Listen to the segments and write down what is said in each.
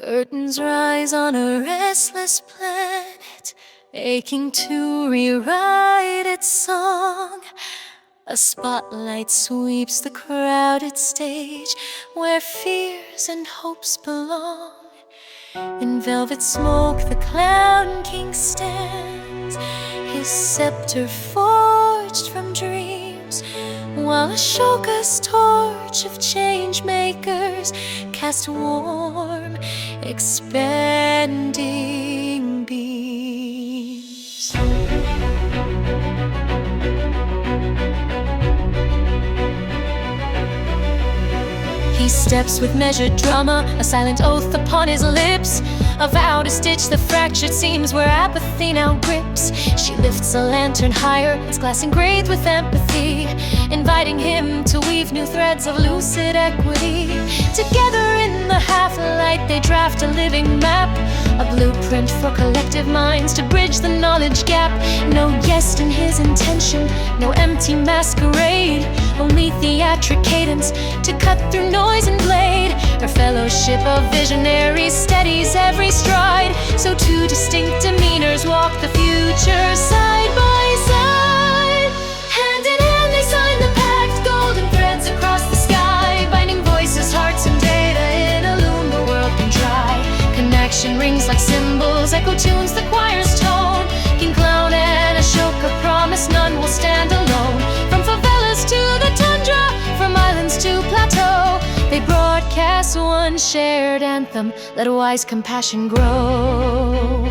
Curtains rise on a restless planet, aching to rewrite its song. A spotlight sweeps the crowded stage where fears and hopes belong. In velvet smoke the Clown King stands, his scepter forged from dreams, while Ashoka's torch of change makers cast warm, expanding beams. He steps with measured drama, a silent oath upon his lips, a vow to stitch the fractured seams where apathy now grips. She lifts a lantern higher, its glass engraved with empathy, inviting him to weave new threads of lucid equity. Together in the half-light they draft a living map, a blueprint for collective minds to bridge the knowledge gap. No jest in his intention, no empty masquerade, only theatric cadence to cut through noise and blade. Her fellowship of visionaries steadies every stride, so two distinct demeanors walk the future side by side. Hand in hand they sign the pact, golden threads across the sky, binding voices, hearts and data in a loom the world can try. Connection rings like cymbals, echo tunes the choir's tone. King Clown and Ashoka promise none will stand alone. From favelas to the tundra, from islands to plateau, they broadcast one shared anthem, let wise compassion grow.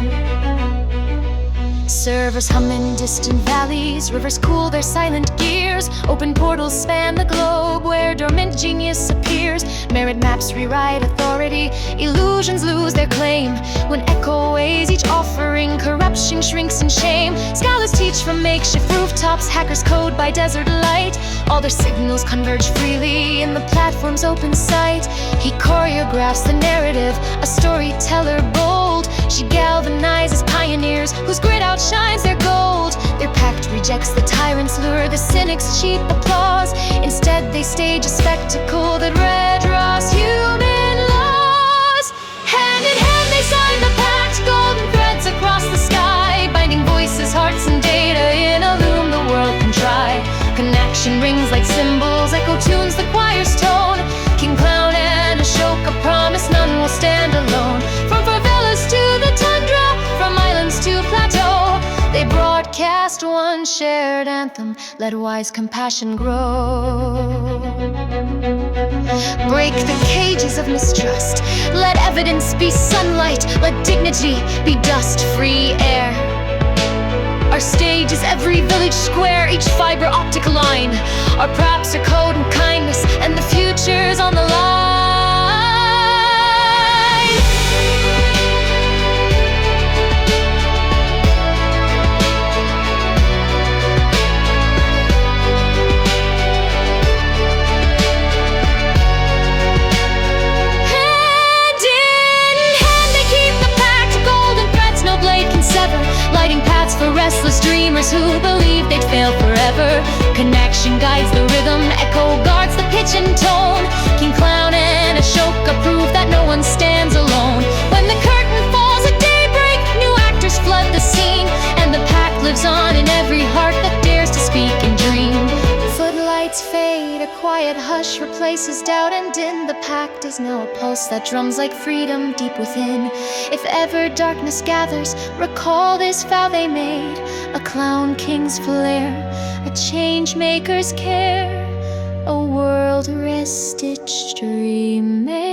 Servers hum in distant valleys, rivers cool their silent gears, open portals span the globe where dormant genius appears. Merit maps rewrite authority, illusions lose their claim. When echo weighs each offering, corruption shrinks in shame. Scholars teach from makeshift rooftops, hackers code by desert light. All their signals converge freely in the platform's open sight. He choreographs the narrative, a storyteller bold. She galvanizes pioneers whose grit outshines their gold. Their pact rejects the tyrant's lure, the cynic's cheap applause. Instead they stage a spectacle that redraws human laws. Hand in hand they sign the pact, golden threads across the sky, binding voices, hearts and data in a loom the world can try. Connection rings like cymbals, echo tunes the choir's tone. King Clown and Ashoka promise none will stand alone. From favelas to the tundra, from islands to plateau, they broadcast one shared anthem, let wise compassion grow. Break the cages of mistrust, let evidence be sunlight, let dignity be dust-free air. Our stage is every village square, each fiber optic line. Our props are code and kindness, and the future's on the line. Hand in hand they keep the pact, golden threads no blade can sever, lighting paths for restless dreamers who believe they'd fail forever. Connection guides the rhythm, echo guards the pitch and tone. King Clown and Ashoka prove that no one stands alone. When the curtain falls at daybreak, new actors flood the scene, and the pact lives on in every heart that dares to speak and dream. Footlights fade, a quiet hush replaces doubt and din. The pact is now a pulse that drums like freedom deep within. If ever darkness gathers, recall this vow they made, a Clown King's flair, a change maker's care, a world rest stitched dream made.